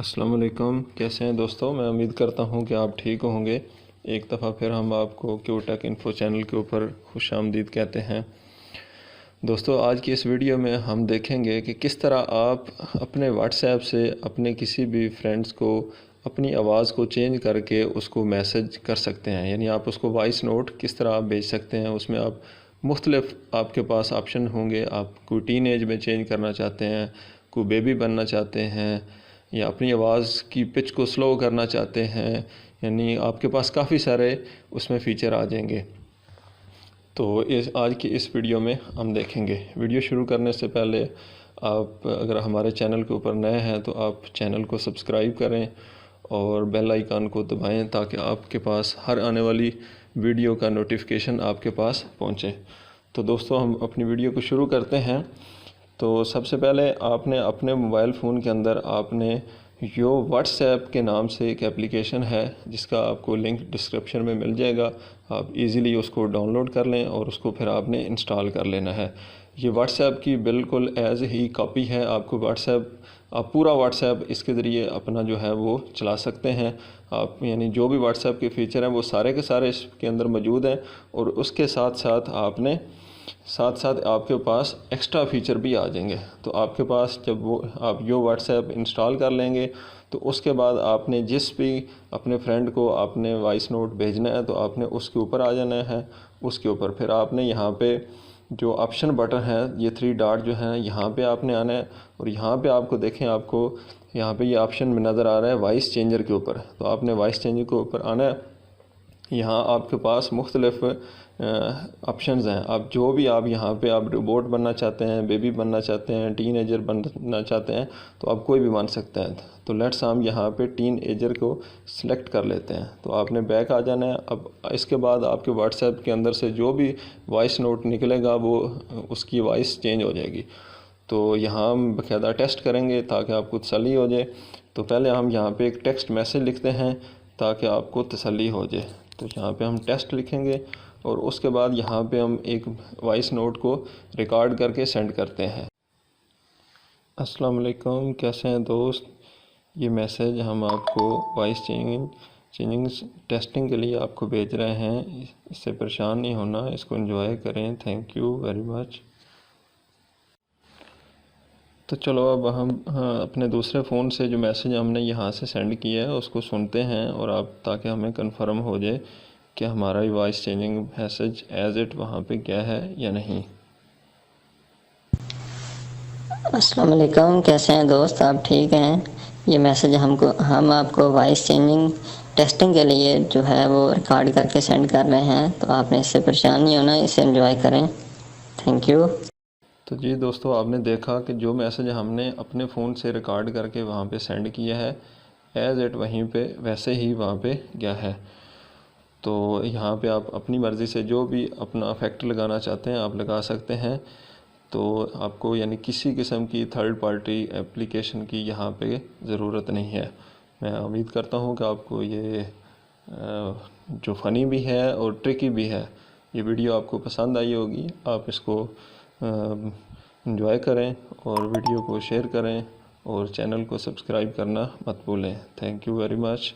अस्सलाम वालेकुम। कैसे हैं दोस्तों? मैं उम्मीद करता हूं कि आप ठीक होंगे। एक दफ़ा फिर हम आपको क्यूटेक इन्फो चैनल के ऊपर खुशामदीद कहते हैं। दोस्तों, आज की इस वीडियो में हम देखेंगे कि किस तरह आप अपने व्हाट्सएप से अपने किसी भी फ्रेंड्स को अपनी आवाज़ को चेंज करके उसको मैसेज कर सकते हैं। यानी आप उसको वॉइस नोट किस तरह आप भेज सकते हैं। उसमें आप मुख्तलिफ आपके पास ऑप्शन होंगे। आप कोई टीन एज में चेंज करना चाहते हैं, कोई बेबी बनना चाहते हैं, या अपनी आवाज़ की पिच को स्लो करना चाहते हैं। यानी आपके पास काफ़ी सारे उसमें फ़ीचर आ जाएंगे। तो इस आज की इस वीडियो में हम देखेंगे। वीडियो शुरू करने से पहले आप अगर हमारे चैनल के ऊपर नए हैं तो आप चैनल को सब्सक्राइब करें और बेल आइकन को दबाएं ताकि आपके पास हर आने वाली वीडियो का नोटिफिकेशन आपके पास पहुंचे। तो दोस्तों, हम अपनी वीडियो को शुरू करते हैं। तो सबसे पहले आपने अपने मोबाइल फ़ोन के अंदर आपने यो व्हाट्सएप के नाम से एक एप्लीकेशन है जिसका आपको लिंक डिस्क्रिप्शन में मिल जाएगा। आप इजीली उसको डाउनलोड कर लें और उसको फिर आपने इंस्टॉल कर लेना है। ये व्हाट्सएप की बिल्कुल एज़ ही कॉपी है। आपको आप पूरा व्हाट्सएप इसके ज़रिए अपना जो है वो चला सकते हैं। आप यानी जो भी व्हाट्सएप के फ़ीचर हैं वो सारे के सारे इसके अंदर मौजूद हैं। और उसके साथ साथ आपके पास एक्स्ट्रा फ़ीचर भी आ जाएंगे। तो आपके पास जब वो आप यो व्हाट्सएप इंस्टॉल कर लेंगे तो उसके बाद आपने जिस भी अपने फ्रेंड को आपने वॉइस नोट भेजना है तो आपने उसके ऊपर आ जाना है। उसके ऊपर फिर आपने यहाँ पे जो ऑप्शन बटन है, ये 3 डॉट जो हैं, यहाँ पे आपने आना है। और यहाँ पे आपको देखें, आपको यहाँ पे ये ऑप्शन में नज़र आ रहा है वॉइस चेंजर के ऊपर। तो आपने वॉइस चेंजर के ऊपर आना है। यहाँ आपके पास मुख्तलिफ़ ऑप्शंस हैं। आप जो भी आप यहाँ पे आप रोबोट बनना चाहते हैं, बेबी बनना चाहते हैं, टीन एजर बनना चाहते हैं, तो आप कोई भी बन सकते हैं। तो लेट्स हम यहाँ पे टीन एजर को सिलेक्ट कर लेते हैं। तो आपने बैक आ जाना है। अब इसके बाद आपके व्हाट्सएप के अंदर से जो भी वॉइस नोट निकलेगा वो उसकी वॉइस चेंज हो जाएगी। तो यहाँ हम बाकायदा टेस्ट करेंगे ताकि आपको तसल्ली हो जाए। तो पहले हम यहाँ पे एक टेक्स्ट मैसेज लिखते हैं ताकि आपको तसल्ली हो जाए। तो यहाँ पे हम टेस्ट लिखेंगे और उसके बाद यहाँ पे हम एक वॉइस नोट को रिकॉर्ड करके सेंड करते हैं। अस्सलाम वालेकुम, कैसे हैं दोस्त? ये मैसेज हम आपको वॉइस चेंजिंग टेस्टिंग के लिए आपको भेज रहे हैं। इससे परेशान नहीं होना, इसको एंजॉय करें। Thank you very much. तो चलो अब हम अपने दूसरे फ़ोन से जो मैसेज हमने यहाँ से सेंड किया है उसको सुनते हैं और आप ताकि हमें कंफर्म हो जाए कि हमारा ये voice changing message as it वहाँ पे गया है या नहीं। अस्सलाम वालेकुम, कैसे हैं दोस्त? आप ठीक हैं? ये मैसेज हम आपको वॉइस चेंजिंग टेस्टिंग के लिए जो है वो रिकॉर्ड करके सेंड कर रहे हैं। तो आपने इससे परेशान नहीं होना, इसे एंजॉय करें। Thank you. तो जी दोस्तों, आपने देखा कि जो मैसेज हमने अपने फ़ोन से रिकॉर्ड करके वहाँ पे सेंड किया है एज इट वहीं पे वैसे ही वहाँ पे गया है। तो यहाँ पे आप अपनी मर्ज़ी से जो भी अपना इफ़ेक्ट लगाना चाहते हैं आप लगा सकते हैं। तो आपको यानी किसी किस्म की थर्ड पार्टी एप्लीकेशन की यहाँ पे ज़रूरत नहीं है। मैं उम्मीद करता हूँ कि आपको ये जो फ़नी भी है और ट्रिकी भी है, ये वीडियो आपको पसंद आई होगी। आप इसको एंजॉय करें और वीडियो को शेयर करें और चैनल को सब्सक्राइब करना मत भूलें। Thank you very much.